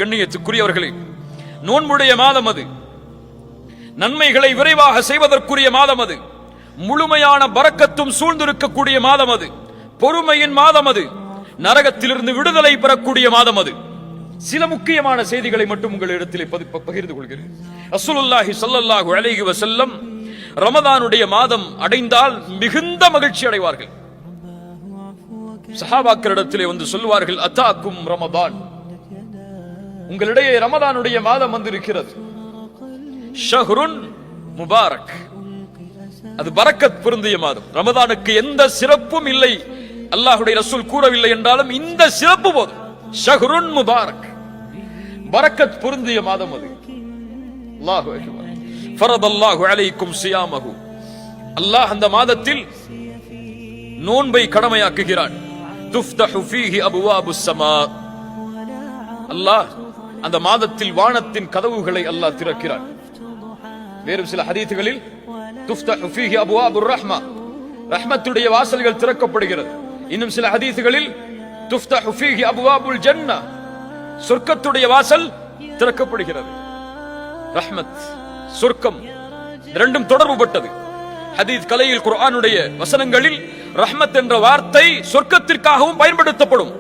கண்ணியத்துக்குரியவர்களே, நோன்புடைய மாதம் அது, நன்மைகளை விரைவாக செய்வதற்குரிய மாதம் அது, முழுமையான பரக்கத்தும் சூழ்ந்திருக்கக்கூடிய மாதம் அது, பொறுமையின் மாதம் அது, நரகத்திலிருந்து விடுதலை பெறக்கூடிய மாதம் அது. சில முக்கியமான செய்திகளை மட்டும் உங்களிடத்தில் பகிர்ந்து கொள்கிறேன். ரசூலுல்லாஹி ஸல்லல்லாஹு அலைஹி வஸல்லம் ரமதானுடைய மாதம் அடைந்தால் மிகுந்த மகிழ்ச்சி அடைவார்கள். சஹாபாக்களிடத்திலே வந்து சொல்லுவார்கள், அத்தாக்கும் ரமதான், உங்களிடையே ரமதானுடைய மாதம் வந்திருக்கிறது. ஷஹ்ருன் முபாரக், அது பரக்கத் பொருந்திய மாதம். ரமதானுக்கு எந்த சிறப்பும் இல்லை, அல்லாஹ்வுடைய ரசூல் கூறவில்லை என்றாலும் இந்த சிறப்பு போதும். ஷஹ்ருன் முபாரக், பரக்கத் பொருந்திய மாதம் அது. அல்லாஹு அக்பர். ஃபரதல்லாஹு அலைக்கும் சியாமஹு, அல்லாஹ் அந்த மாதத்தில் நோன்பை கடமையாக்குகிறான். துஃப்தஹு ஃபீஹி அபுவாபுஸ் ஸமா, அல்லாஹ் அந்த மாதத்தில் வானத்தின் கதவுகளை அல்லாஹ் திறக்கிறான். வேறு சில ஹதீஸ்களில் துஃப்தஹு ஃபீஹி அபுவாபுர் ரஹ்மா, ரஹ்மத்துடைய வாசல்கள் திறக்கப்படுகிறது. இன்னும் சில ஹதீஸ்களில் துஃப்தஹு ஃபீஹி அபுவாபுல் ஜன்னah, சொர்க்கத்துடைய வாசல் திறக்கப்படுகிறது. ரஹ்மத், சொர்க்கம் இரண்டும் தொடர்புபட்டது. ஹதீஸ் கலையில் குர்ஆனுடைய வசனங்களில் ரஹ்மத் என்ற வார்த்தை சொர்க்கத்திற்காகவும் பயன்படுத்தப்படும்.